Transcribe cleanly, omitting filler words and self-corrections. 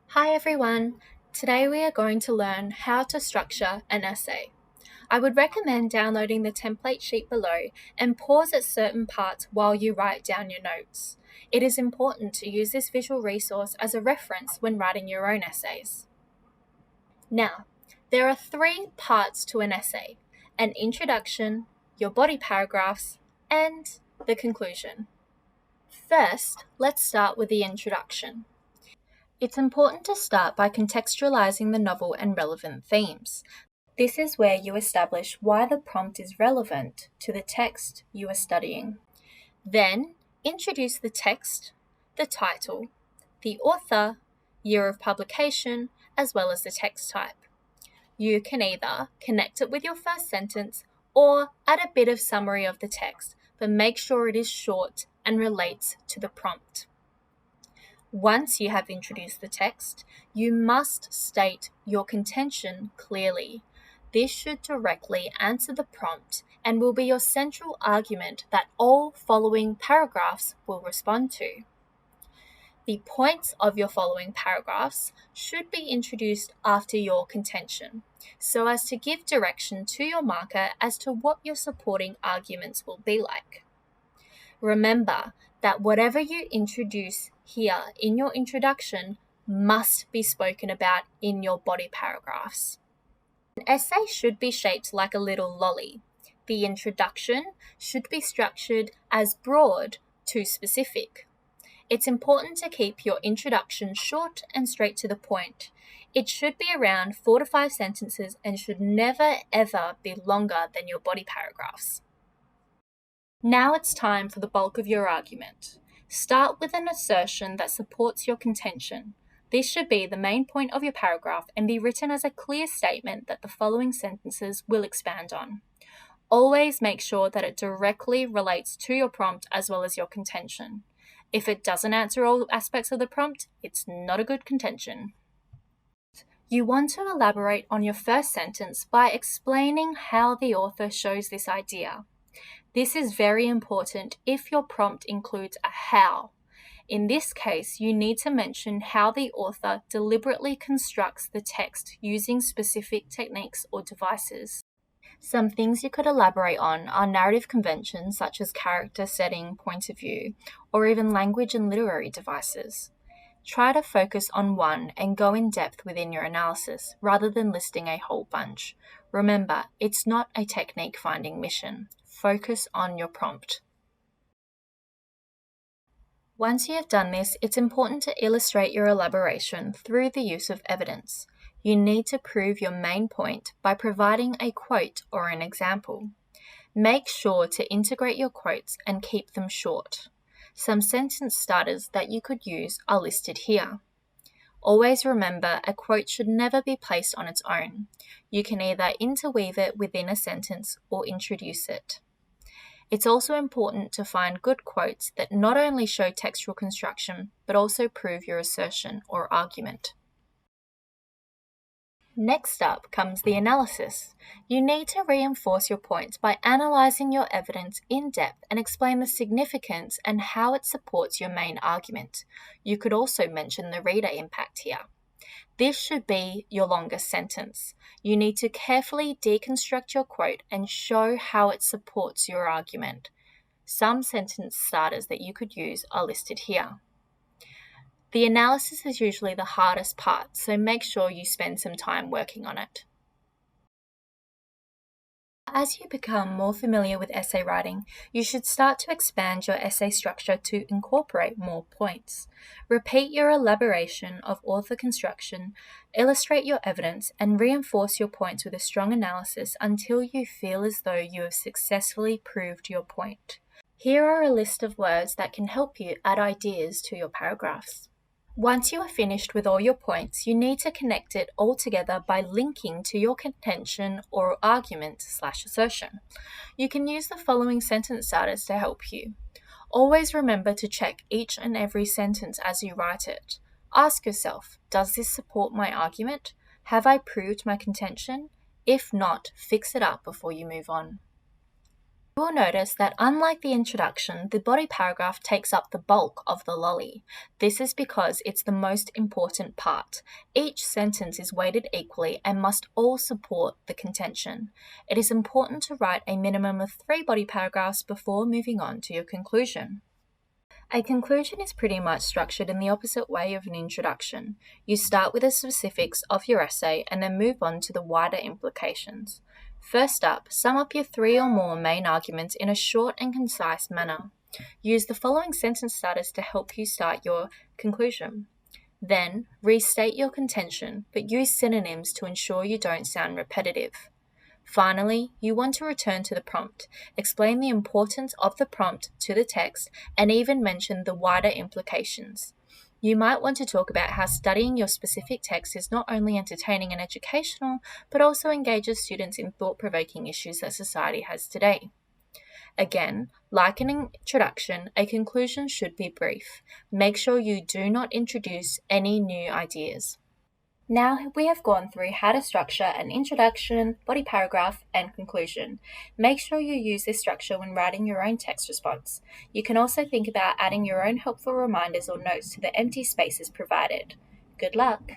Hi everyone! Today we are going to learn how to structure an essay. I would recommend downloading the template sheet below and pause at certain parts while you write down your notes. It is important to use this visual resource as a reference when writing your own essays. Now, there are 3 parts to an essay: an introduction, your body paragraphs, and the conclusion. First, let's start with the introduction. It's important to start by contextualizing the novel and relevant themes. This is where you establish why the prompt is relevant to the text you are studying. Then, introduce the text, the title, the author, year of publication, as well as the text type. You can either connect it with your first sentence or add a bit of summary of the text, but make sure it is short and relates to the prompt. Once you have introduced the text, you must state your contention clearly. This should directly answer the prompt and will be your central argument that all following paragraphs will respond to. The points of your following paragraphs should be introduced after your contention, so as to give direction to your marker as to what your supporting arguments will be like. Remember that whatever you introduce here in your introduction must be spoken about in your body paragraphs. An essay should be shaped like a little lolly. The introduction should be structured as broad to specific. It's important to keep your introduction short and straight to the point. It should be around 4 to 5 sentences and should never ever be longer than your body paragraphs. Now it's time for the bulk of your argument. Start with an assertion that supports your contention. This should be the main point of your paragraph and be written as a clear statement that the following sentences will expand on. Always make sure that it directly relates to your prompt as well as your contention. If it doesn't answer all aspects of the prompt, it's not a good contention. You want to elaborate on your first sentence by explaining how the author shows this idea. This is very important if your prompt includes a how. In this case, you need to mention how the author deliberately constructs the text using specific techniques or devices. Some things you could elaborate on are narrative conventions such as character setting, point of view, or even language and literary devices. Try to focus on one and go in depth within your analysis rather than listing a whole bunch. Remember, it's not a technique finding mission. Focus on your prompt. Once you have done this, it's important to illustrate your elaboration through the use of evidence. You need to prove your main point by providing a quote or an example. Make sure to integrate your quotes and keep them short. Some sentence starters that you could use are listed here. Always remember, a quote should never be placed on its own. You can either interweave it within a sentence or introduce it. It's also important to find good quotes that not only show textual construction, but also prove your assertion or argument. Next up comes the analysis. You need to reinforce your points by analyzing your evidence in depth and explain the significance and how it supports your main argument. You could also mention the reader impact here. This should be your longest sentence. You need to carefully deconstruct your quote and show how it supports your argument. Some sentence starters that you could use are listed here. The analysis is usually the hardest part, so make sure you spend some time working on it. As you become more familiar with essay writing, you should start to expand your essay structure to incorporate more points. Repeat your elaboration of author construction, illustrate your evidence, and reinforce your points with a strong analysis until you feel as though you have successfully proved your point. Here are a list of words that can help you add ideas to your paragraphs. Once you are finished with all your points, you need to connect it all together by linking to your contention or argument/assertion. You can use the following sentence starters to help you. Always remember to check each and every sentence as you write it. Ask yourself, does this support my argument? Have I proved my contention? If not, fix it up before you move on. You will notice that unlike the introduction, the body paragraph takes up the bulk of the lolly. This is because it's the most important part. Each sentence is weighted equally and must all support the contention. It is important to write a minimum of 3 body paragraphs before moving on to your conclusion. A conclusion is pretty much structured in the opposite way of an introduction. You start with the specifics of your essay and then move on to the wider implications. First up, sum up your 3 or more main arguments in a short and concise manner. Use the following sentence starters to help you start your conclusion. Then, restate your contention, but use synonyms to ensure you don't sound repetitive. Finally, you want to return to the prompt, explain the importance of the prompt to the text, and even mention the wider implications. You might want to talk about how studying your specific text is not only entertaining and educational, but also engages students in thought-provoking issues that society has today. Again, like an introduction, a conclusion should be brief. Make sure you do not introduce any new ideas. Now we have gone through how to structure an introduction, body paragraph, and conclusion. Make sure you use this structure when writing your own text response. You can also think about adding your own helpful reminders or notes to the empty spaces provided. Good luck!